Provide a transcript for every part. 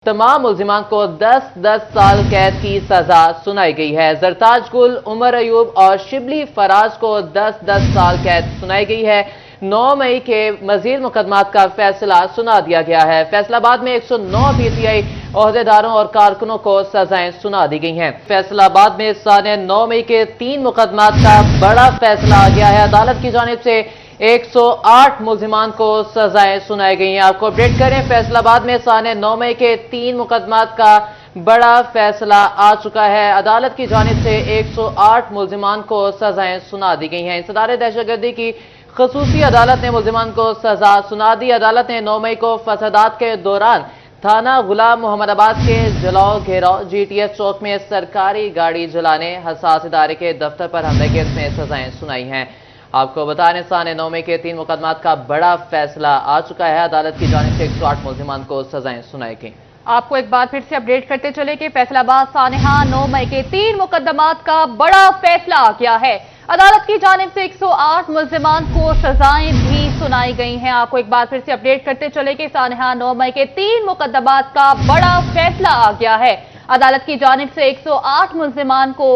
तमाम मुल्जिमान को 10-10 साल कैद की सजा सुनाई गई है। जरताज गुल, उमर अयूब और शिबली फराज को 10-10 साल कैद सुनाई गई है। 9 मई के मजीद मुकदमात का फैसला सुना दिया गया है। फैसलाबाद में 109 PTI ओहदेदारों और कारकुनों को सजाएं सुना दी गई हैं। फैसलाबाद में साने 9 मई के 3 मुकदमात का बड़ा फैसला आ गया है। अदालत की जानिब से 108 मुल्जिमान को सजाएं सुनाई गई हैं। आपको अपडेट करें, फैसलाबाद में साने 9 मई के 3 मुकदमात का बड़ा फैसला आ चुका है। अदालत की जानिब से 108 मुल्जिमान को सजाएं सुना दी गई हैं। इंसदार दहशतगर्दी की खसूसी अदालत ने मुल्जिमान को सजा सुना दी। अदालत ने 9 मई को फसादात के दौरान थाना गुलाम मोहम्मदाबाद के जलाओ घेराव GTS चौक में सरकारी गाड़ी जलाने, हसास इदारे के दफ्तर पर हमले केस में सजाएं सुनाई हैं। आपको बताने साने 9 मई के 3 मुकदमात का बड़ा फैसला आ चुका है। अदालत की जानिब से 108 मुल्जिमान को सजाएं सुनाई गई। आपको एक बार फिर से अपडेट करते चले कि फैसलाबाद सानेहा 9 मई के 3 मुकदमात का बड़ा फैसला आ गया है। अदालत की जानिब से 108 मुल्जिमान को सजाएं भी सुनाई गई हैं। आपको एक बार फिर से अपडेट करते चले कि सानेहा 9 मई के 3 मुकदमात का बड़ा फैसला आ गया है। अदालत की जानिब से 108 मुल्जिमान को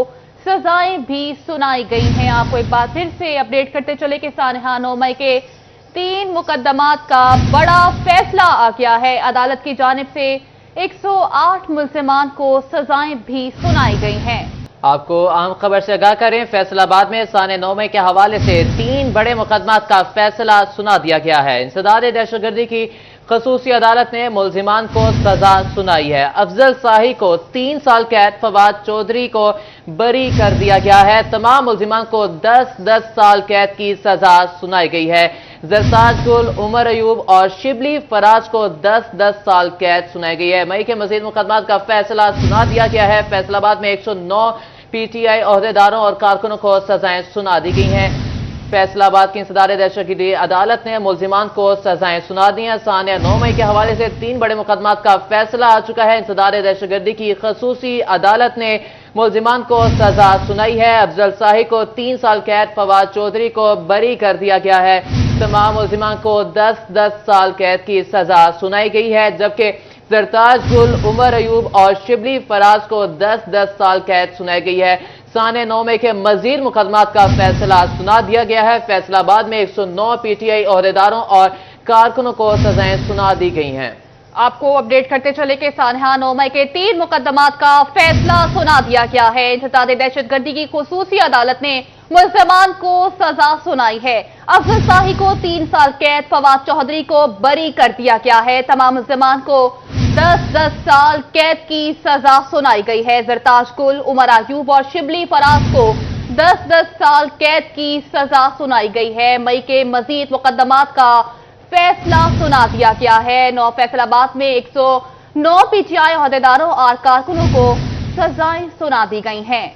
सजाएं भी सुनाई गई हैं। आपको एक बार फिर से अपडेट करते चले कि सानेहा 9 मई के 3 मुकदमात का बड़ा फैसला आ गया है। अदालत की जानिब से 108 मुल्जिमान को सजाएं भी सुनाई गई हैं। आपको अहम खबर से आगाह करें, फैसलाबाद में साने 9 मई के हवाले से 3 बड़े मुकदमात का फैसला सुना दिया गया है। इंसदार दहशतगर्दी की खसूसी अदालत ने मुल्जिमान को सजा सुनाई है। अफजल शाही को 3 साल कैद, फवाद चौधरी को बरी कर दिया गया है। तमाम मुल्जिमान को 10-10 साल कैद की सजा सुनाई गई है। जरताज गुल, उमर अयूब और शिबली फराज को 10-10 साल कैद सुनाई गई है। मई के मजीद मुकदमात का फैसला सुना दिया गया है। फैसलाबाद में 109 PTI ओहदेदारों और कारकुनों को सजाएं सुना दी गई हैं। फैसलाबाद की इंसदार दहशतगर्दी अदालत ने मुल्जिमान को सजाएं सुना दी हैं। साने 9 मई के हवाले से 3 बड़े मुकदमात का फैसला आ चुका है। इंसदार दहशतगर्दी की खसूसी अदालत ने मुल्जिमान को सजा सुनाई है। अफजल शाही को 3 साल कैद, फवाद चौधरी को बरी कर दिया गया है। तमाम मुल्जिमान को 10-10 साल कैद की सजा सुनाई गई है, जबकि जरताज गुल, उमर अयूब और शिबली फराज को 10-10 साल कैद सुनाई गई है। साने 9 मई के मजीद मुकदमात का फैसला सुना दिया गया है। फैसलाबाद में 109 PTI ओहदेदारों और कारकुनों को सजाएं सुना दी गई हैं। आपको अपडेट करते चले कि सानेहा 9 मई के 3 मुकदमात का फैसला सुना दिया गया है। इंतजाम दहशतगर्दी की खसूसी अदालत ने मुल्जिमान को सजा सुनाई है। अफजल शाही को 3 साल कैद, फवाद चौधरी को बरी कर दिया गया है। तमाम मुल्जिमान को 10-10 साल कैद की सजा सुनाई गई है। जरताज गुल, उमर अयूब और शिबली फराज को 10-10 साल कैद की सजा सुनाई गई है। मई के मजीद मुकदमात का फैसला सुना दिया गया है। फैसलाबाद में 109 PTI ओहदेदारों और कारकुनों को सजाएं सुना दी गई हैं।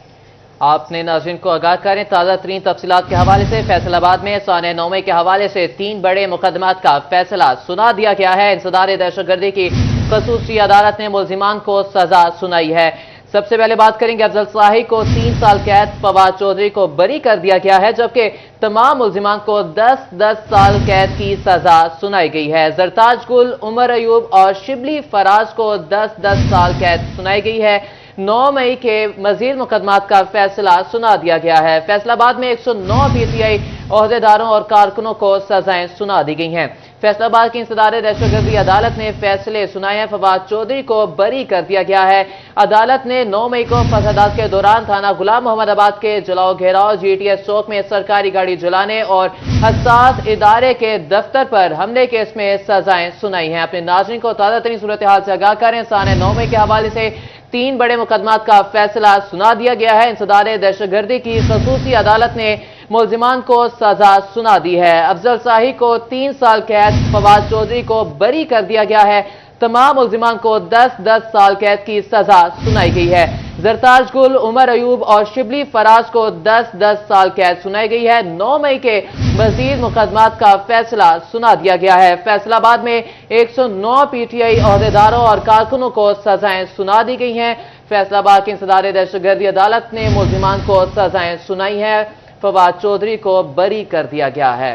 आपने नाज़रीन को आगाह करें, ताज़ा तरीन तफसीलात के हवाले से फैसलाबाद में साने 9 मई के हवाले से 3 बड़े मुकदमात का फैसला सुना दिया गया है। इंसदार दहशतगर्दी की खसूसी अदालत ने मुल्जिमान को सजा सुनाई है। सबसे पहले बात करेंगे, अफजल शाही को 3 साल कैद, फवाद चौधरी को बरी कर दिया गया है, जबकि तमाम मुल्जिमान को 10-10 साल कैद की सजा सुनाई गई है। जरताज गुल, उमर अयूब और शिबली फराज को 10-10 साल कैद सुनाई गई है। 9 मई के मजीद मुकदमात का फैसला सुना दिया गया है। फैसलाबाद में 109 PTI ओहदेदारों और कारकुनों को सजाएं सुना दी गई हैं। फैसलाबाद की इंसदार दहशतगर्दी अदालत ने फैसले सुनाए हैं। फवाद चौधरी को बरी कर दिया गया है। अदालत ने 9 मई को फसादात के दौरान थाना गुलाम मोहम्मदाबाद के जलाओ घेराव GTS चौक में सरकारी गाड़ी जलाने और हसास इदारे के दफ्तर पर हमले केस में सजाएं सुनाई हैं। अपने नाज़रीन को ताज़ा तरीन सूरत हाल से आगाह करें, साने 9 मई के हवाले से 3 बड़े मुकदमात का फैसला सुना दिया गया है। इंसदार दहशतगर्दी की खसूसी अदालत ने मुल्जिमान को सजा सुना दी है। अफजल शाही को 3 साल कैद, फवाद चौधरी को बरी कर दिया गया है। तमाम मुल्जिमान को 10-10 साल कैद की सजा सुनाई गई है। जरताज गुल, उमर अयूब और शिबली फराज को 10-10 साल कैद सुनाई गई है। 9 मई के मजीद मुकदमात का फैसला सुना दिया गया है। फैसलाबाद में 109 PTI ओहदेदारों और कारकुनों को सजाएं सुना दी गई हैं। फैसलाबाद की इंसदार दहशतगर्दी अदालत ने मुल्जिमान को सजाएं सुनाई है। फवाद चौधरी को बरी कर दिया गया है।